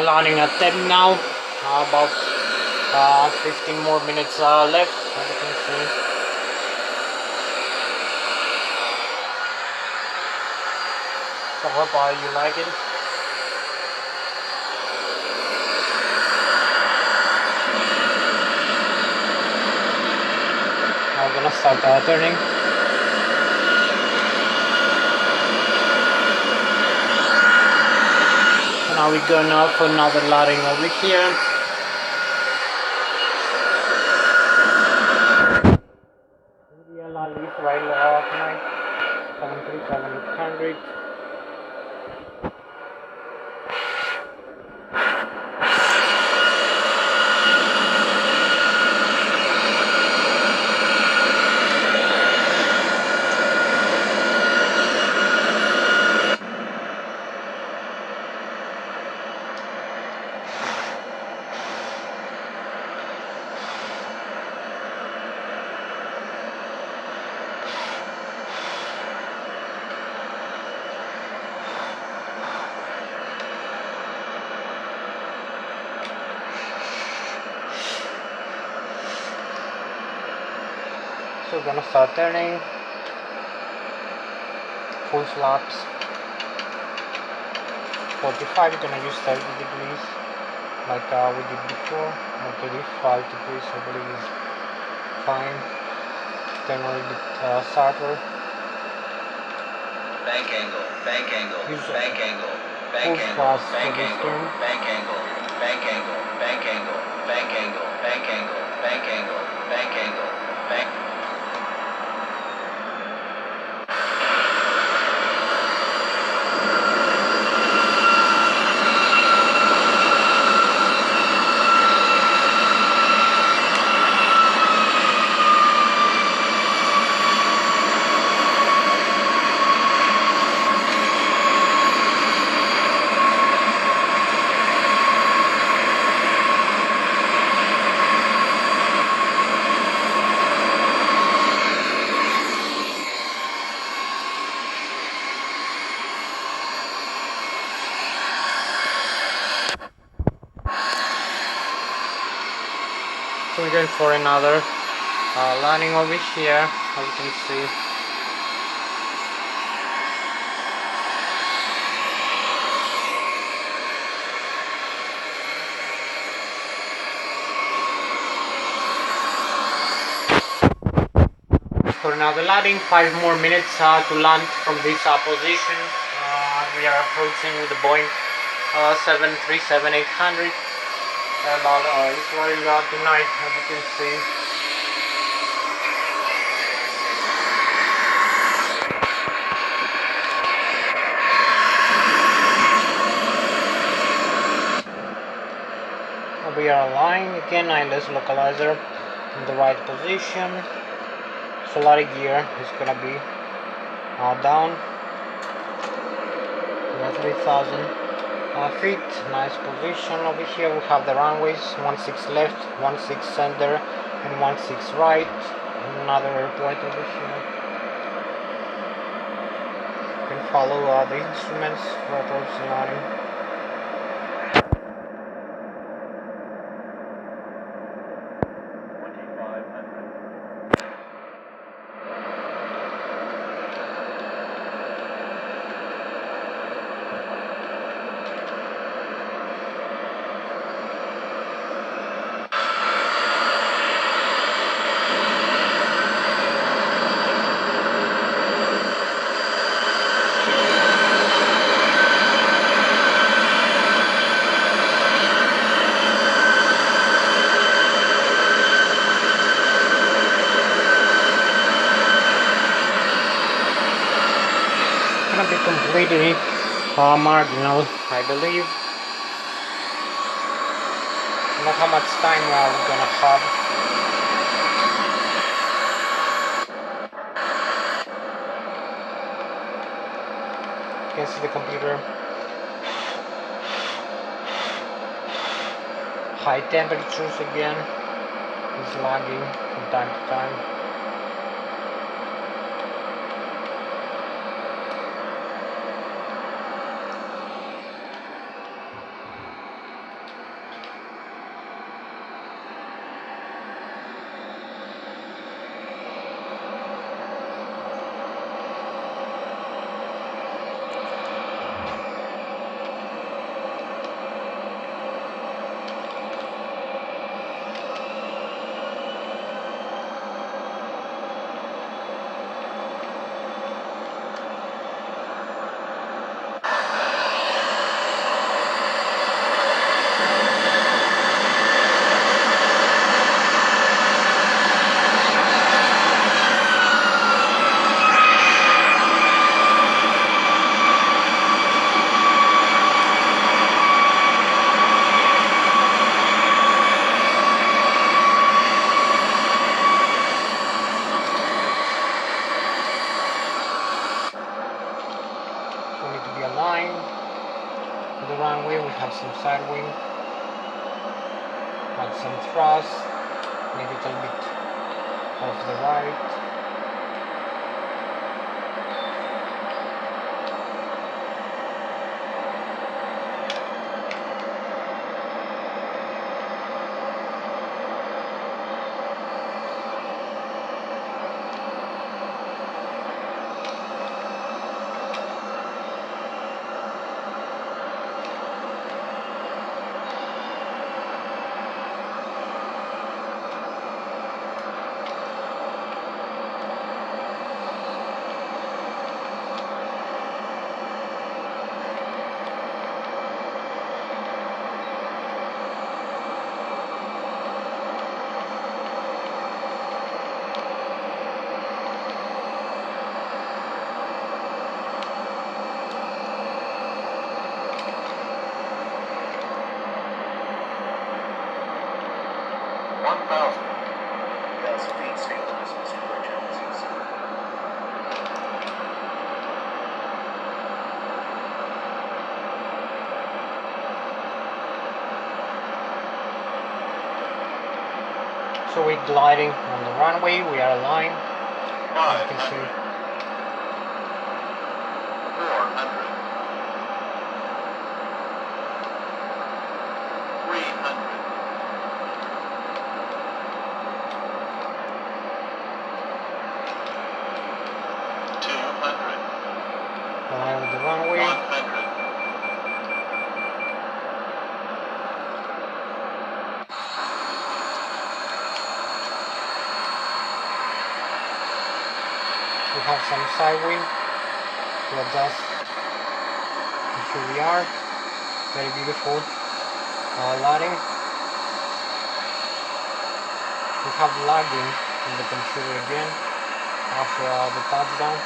landing attempt now. About 15 more minutes left, as you can see. So hope you like it. I'm gonna start turning. Now we're going off for another landing over here. Leaf right tonight, 737-800. So we're gonna start turning, full flaps, 45, you're gonna use 30 degrees, like we did before, 35 degrees I believe is fine. Turn a little bit starter. Bank angle, bank angle, Use bank angle, full bank angle, thrust bank for this angle, turn. bank angle, bank angle, bank angle, bank angle, bank angle, bank angle, bank angle, bank. So we're going for another landing over here, as you can see. For another landing, 5 more minutes to land from this position. We are approaching with the Boeing 737-800. And it's running tonight, as you can see. We are aligned again, ILS localizer in the right position. So landing gear is gonna be down. We are 3,000 feet. Nice position over here. We have the runways 16 left, 16 center, and 16 right. Another airport over here. You can follow the instruments for approach and landing. Gonna be completely marginal, I believe. I don't know how much time we're gonna have. You can see the computer. High temperatures again. It's lagging from time to time. The runway, we have some side wing, add some thrust, maybe a little bit off the right. So we're gliding on the runway, we are aligned, as you can see. 400, 300, 200, Align with the runway. 100. We have some side wing to adjust, and here we are, very beautiful landing. We have lagging in the computer again after the touchdown.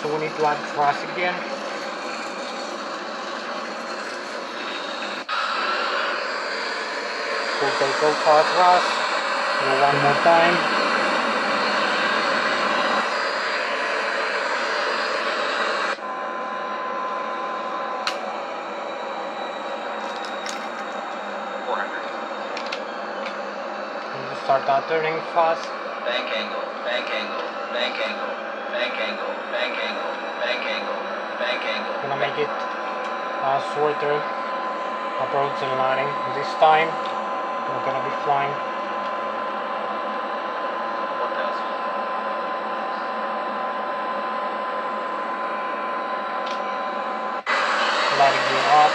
So we need to add thrust again. full takeoff thrust. Go one more time. 400. And you start turning fast. Bank angle, bank angle, bank angle, bank angle, bank angle, bank angle, bank angle. Gonna make it shorter approach and landing. This time we're gonna be flying 1000. landing gear up.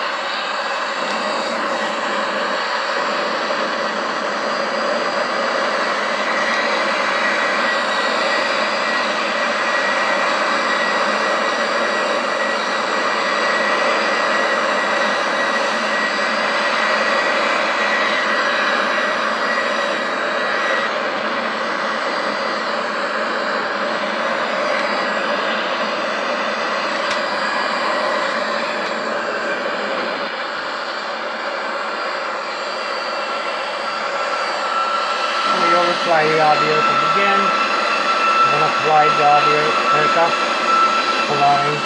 Fly the aircraft again. I'm gonna fly the aircraft flying.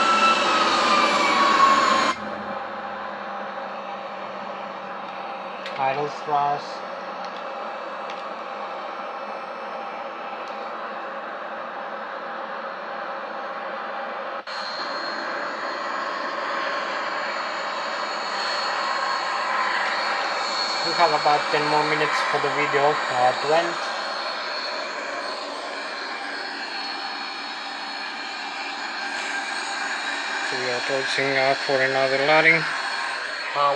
Idle thrust. We have about 10 more minutes for the video to end. So we are approaching for another landing.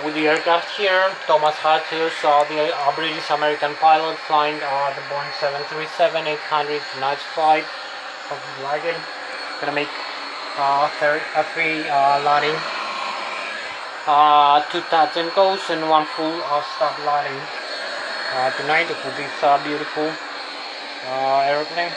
With the aircraft here, Thomas Hatsios, the British-American pilot flying the Boeing 737-800 tonight's flight. Hope you like it. Gonna make three landing, 2 touch and goes and 1 full stop landing tonight with this beautiful airplane.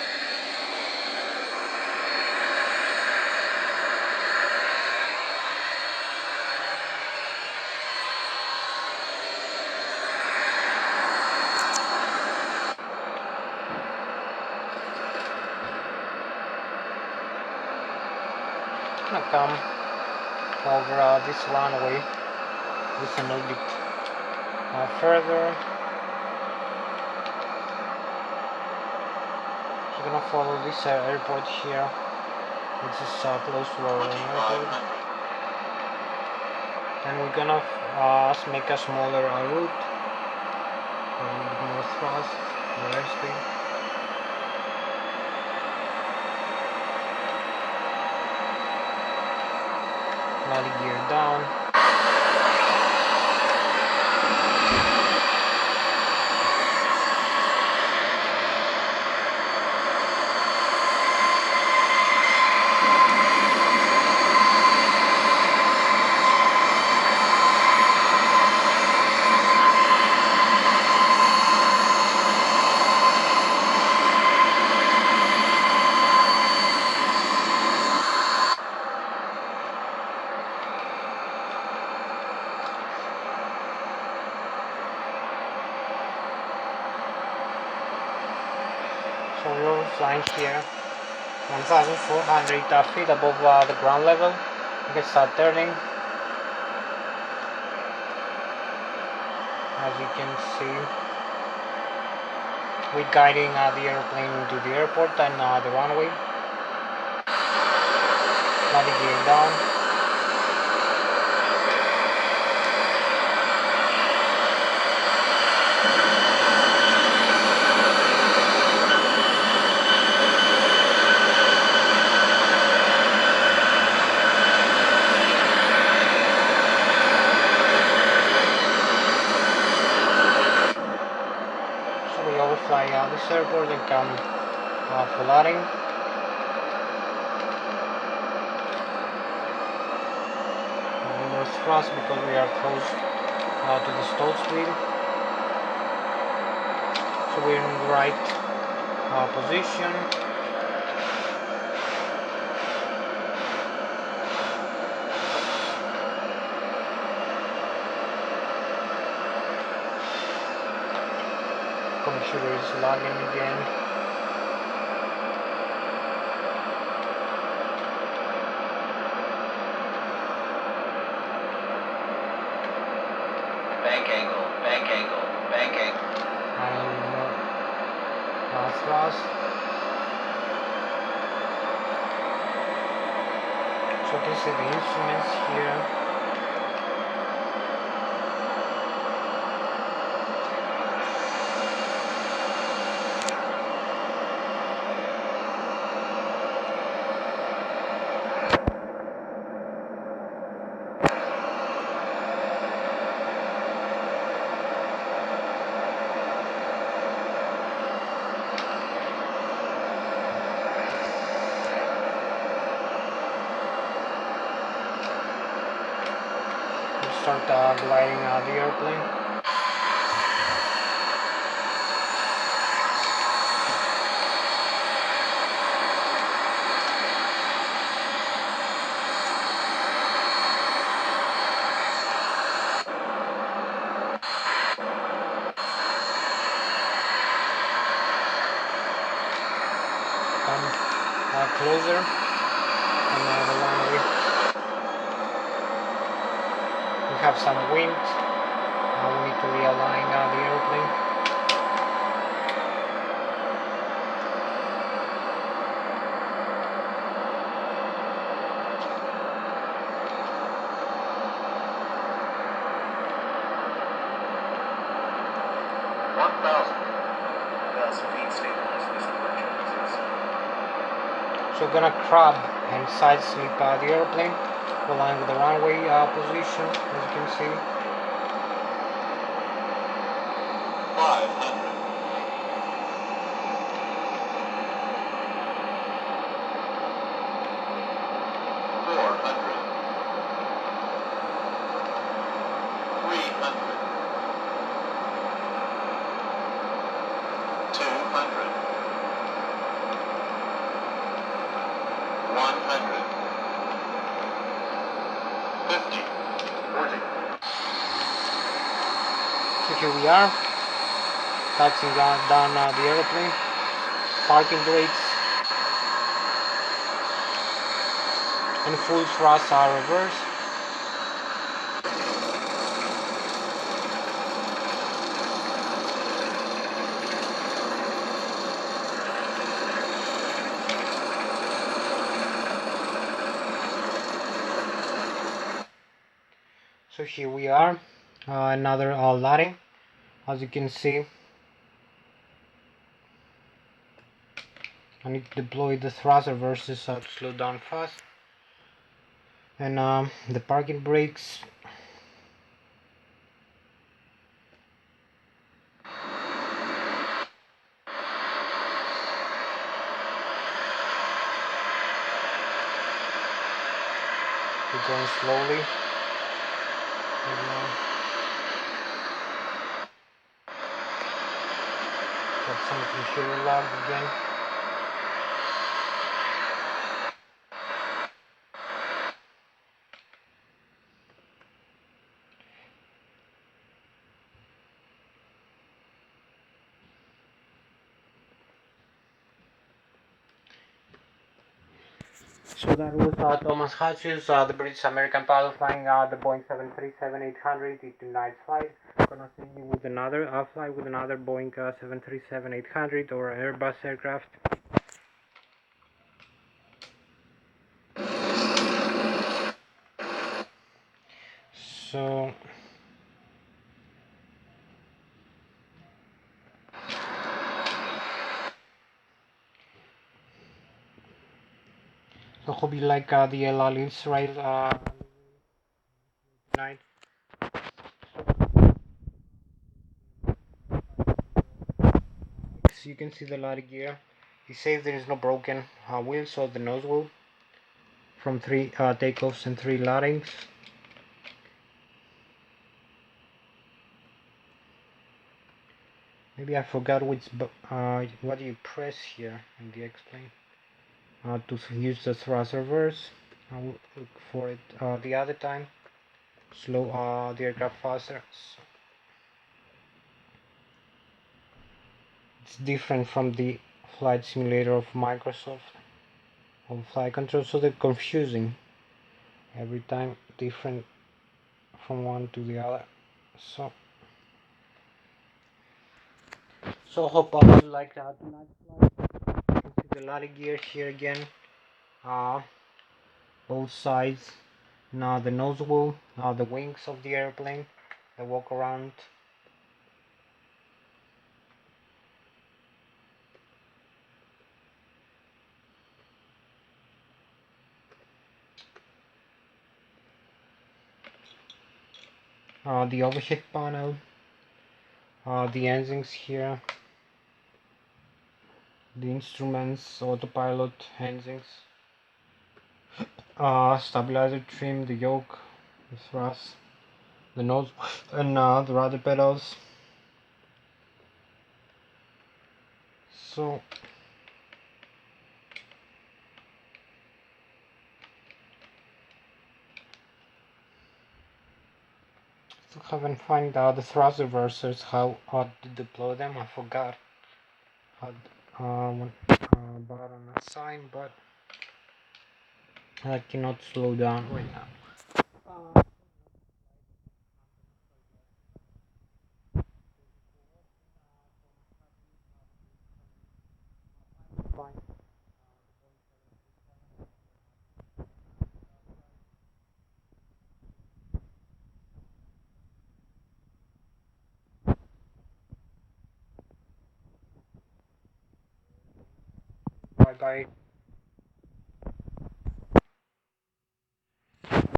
Gonna come over this runway just a little bit further. So gonna follow this airport here, which is close to our airport, and we're gonna make a smaller route, a little bit more thrust, more airspeed. Landing gear down. So we're flying here 1,400 feet above the ground level. You can start turning. As you can see, we're guiding the airplane to the airport and the runway. Landing gear down. Fly this airport and come for landing. More thrust because we are close to the stall speed. So we're in the right position. computer is lagging again. Bank angle, bank angle, bank angle. Thrust. So you can see the instruments here. Start gliding the airplane. Come closer on the runway. We have some wind. We need to realign the airplane. So we're gonna crab and side sweep the airplane, align with the runway position, as you can see. 500. 400. 300. 200. 100. 50. 40. So here we are, touching down the airplane, parking brakes, and full thrust reverse. So here we are, another landing. As you can see, I need to deploy the thrust reverses to slow down fast, and the parking brakes. We're going slowly. And, got some computer lag again. So that was Thomas Hatsios, the British American pilot flying the Boeing 737-800 into night flight. I'm gonna send you with another flight with another Boeing 737-800 or Airbus aircraft. So hope you like the Israel tonight. So you can see the landing gear. He says there is no broken wheels or the nose wheel from 3 takeoffs and 3 landings. Maybe I forgot which what you press here in the X-plane to use the thrust reverse. I will look for it the other time. Slow the aircraft faster. So It's different from the flight simulator of Microsoft or flight control, so they're confusing every time, different from one to the other. So hope all you like that. You can see the landing gear here again. Both sides. Now the nose wheel, now the wings of the airplane, the walk around. The overhead panel, the engines here, the instruments, autopilot engines, stabilizer trim, the yoke, the thrust, the nose, and the rudder pedals. So still haven't found out the thrust reversers, how to deploy them. I forgot how button assign, but I cannot slow down right now. Fine. Bye bye.